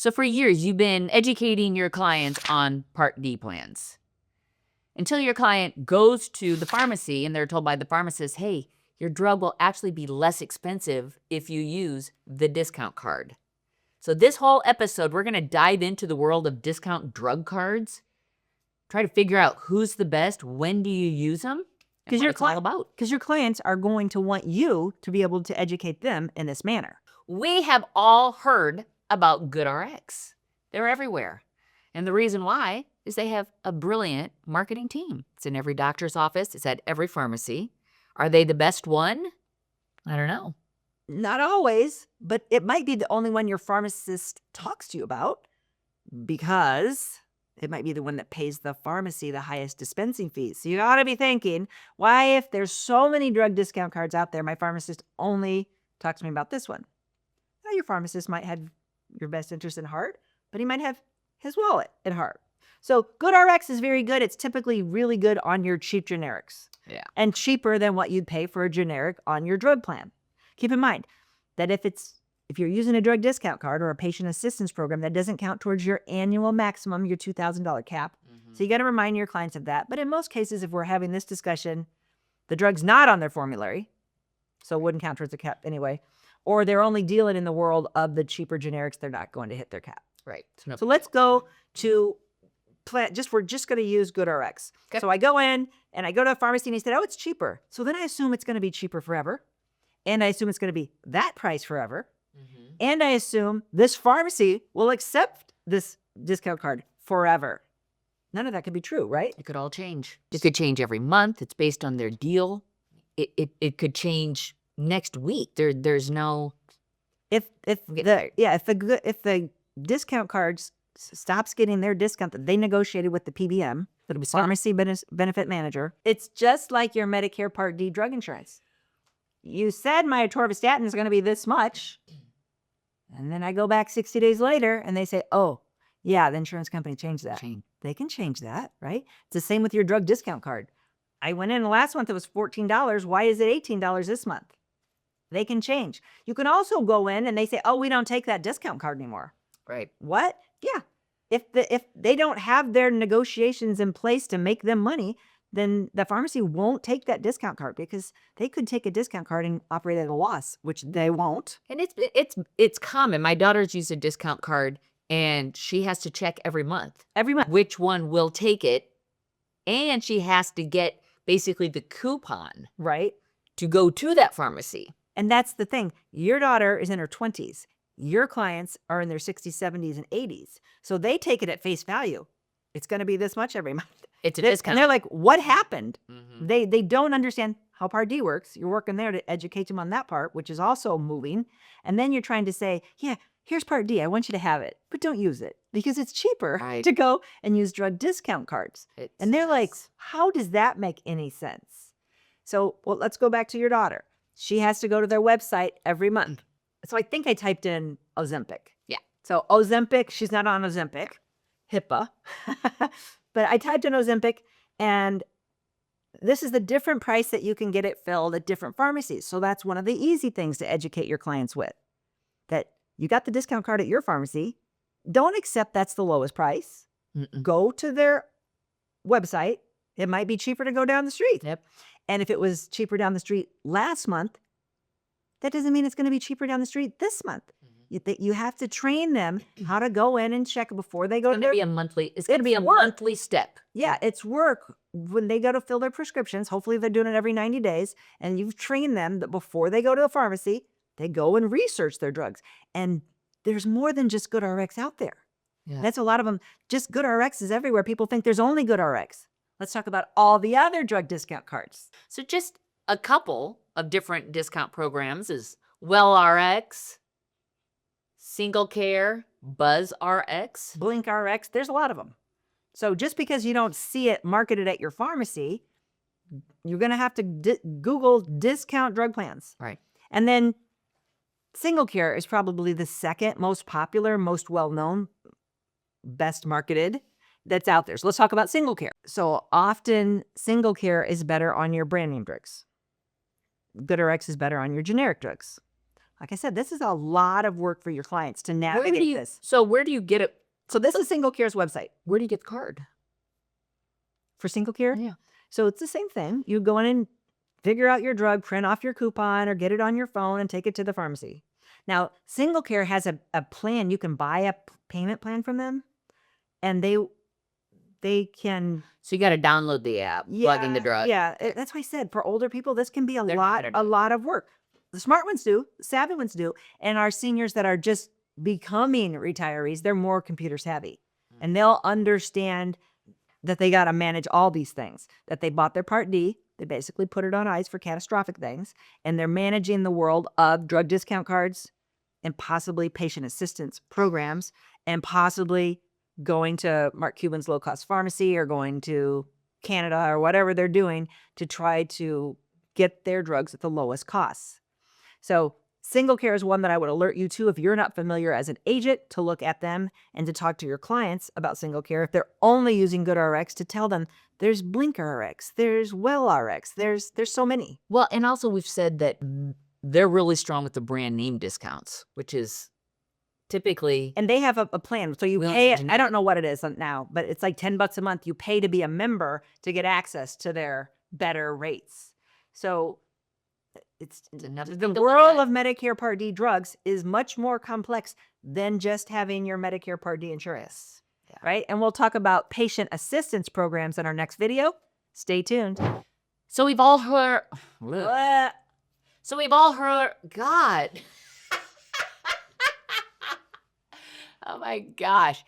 So for years, you've been educating your clients on Part D plans until your client goes to the pharmacy and they're told by the pharmacist, hey, your drug will actually be less expensive if you use the discount card. So this whole episode, we're going to dive into the world of discount drug cards, try to figure out who's the best, when do you use them, and what it's all about. Because your clients are going to want you to be able to educate them in this manner. We have all heard about GoodRx. They're everywhere. And the reason why is they have a brilliant marketing team. It's in every doctor's office. It's at every pharmacy. Are they the best one? I don't know. Not always, but it might be the only one your pharmacist talks to you about because it might be the one that pays the pharmacy the highest dispensing fees. So you ought to be thinking, why, if there's so many drug discount cards out there, my pharmacist only talks to me about this one? Now, your pharmacist might have your best interest in heart, but he might have his wallet at heart. So GoodRx is very good. It's typically really good on your cheap generics. Yeah. And cheaper than what you'd pay for a generic on your drug plan. Keep in mind that if you're using a drug discount card or a patient assistance program, that doesn't count towards your annual maximum, your $2,000 cap. So you got to remind your clients of that. But in most cases, if we're having this discussion, the drug's not on their formulary, so it wouldn't count towards the cap anyway, or they're only dealing in the world of the cheaper generics, they're not going to hit their cap. Right. So let's go to we're just going to use GoodRx. Okay. So I go in and I go to a pharmacy and he said, oh, it's cheaper. So then I assume it's going to be cheaper forever. And I assume it's going to be that price forever. Mm-hmm. And I assume this pharmacy will accept this discount card forever. None of that could be true, right? It could all change. It could change every month. It's based on their deal. It could change next week. There's no. If the discount cards stops getting their discount that they negotiated with the PBM, that'll be pharmacy benefit manager. It's just like your Medicare Part D drug insurance. You said my atorvastatin is going to be this much. And then I go back 60 days later and they say, oh, yeah, the insurance company changed that. They can change that, right? It's the same with your drug discount card. I went in last month, it was $14. Why is it $18 this month? They can change. You can also go in and they say, oh, we don't take that discount card anymore. Right. What? Yeah. If they don't have their negotiations in place to make them money, then the pharmacy won't take that discount card because they could take a discount card and operate at a loss, which they won't. And it's common. My daughter's used a discount card and she has to check every month. Which one will take it. And she has to get basically the coupon. Right. To go to that pharmacy. And that's the thing. Your daughter is in her 20s. Your clients are in their 60s, 70s, and 80s. So they take it at face value. It's going to be this much every month. It's a discount. And they're like, what happened? Mm-hmm. They don't understand how Part D works. You're working there to educate them on that part, which is also moving. And then you're trying to say, yeah, here's Part D. I want you to have it, but don't use it because it's cheaper to go and use drug discount cards. And they're like, how does that make any sense? So, well, let's go back to your daughter. She has to go to their website every month. So I think I typed in Ozempic. Yeah. So Ozempic, she's not on Ozempic, HIPAA. But I typed in Ozempic, and this is the different price that you can get it filled at different pharmacies. So that's one of the easy things to educate your clients with. That you got the discount card at your pharmacy. Don't accept that's the lowest price. Mm-mm. Go to their website. It might be cheaper to go down the street. Yep. And if it was cheaper down the street last month, that doesn't mean it's going to be cheaper down the street this month. Mm-hmm. You have to train them how to go in and check before they go to their... It's going to be a monthly step. Yeah, it's work. When they go to fill their prescriptions, hopefully they're doing it every 90 days, and you've trained them that before they go to a pharmacy, they go and research their drugs. And there's more than just GoodRx out there. Yeah. That's a lot of them. Just GoodRx is everywhere. People think there's only GoodRx. Let's talk about all the other drug discount cards. So just a couple of different discount programs is WellRx, Single Care, BuzzRx, BlinkRx. There's a lot of them. So just because you don't see it marketed at your pharmacy, you're going to have to Google discount drug plans. Right. And then Single Care is probably the second most popular, most well-known, best marketed that's out there. So let's talk about Single Care. So often Single Care is better on your brand name drugs. GoodRx is better on your generic drugs. Like I said, this is a lot of work for your clients to navigate this. So where do you get it? So this is Single Care's website Where do you get the card? for Single Care. Yeah. So it's the same thing. You go in and figure out your drug, print off your coupon, or get it on your phone and take it to the pharmacy. Now, Single Care has a plan. You can buy a payment plan from them, and they can So you got to download the app, plug in the drug. Yeah, that's why I said for older people, this can be a They're lot competitive. of work. The smart ones do, the savvy ones do, and our seniors that are just becoming retirees, they're more computer savvy, and they'll understand that they got to manage all these things. That they bought their Part D, they basically put it on ice for catastrophic things, and they're managing the world of drug discount cards and possibly patient assistance programs, and possibly going to Mark Cuban's low-cost pharmacy or going to Canada or whatever they're doing to try to get their drugs at the lowest costs. So Single Care is one that I would alert you to if you're not familiar as an agent, to look at them and to talk to your clients about Single Care. If they're only using GoodRx, to tell them there's BlinkRx, there's WellRx, there's so many. Well, and also we've said that they're really strong with the brand name discounts, which is typically. And they have a plan. So you We don't pay it. need I don't know what it is now, but it's like $10 a month. You pay to be a member to get access to their better rates. So it's another the thing to look world at. of Medicare Part D drugs is much more complex than just having your Medicare Part D insurance, right? And we'll talk about patient assistance programs in our next video. Stay tuned. So we've all heard. So we've all heard. God. Oh my gosh.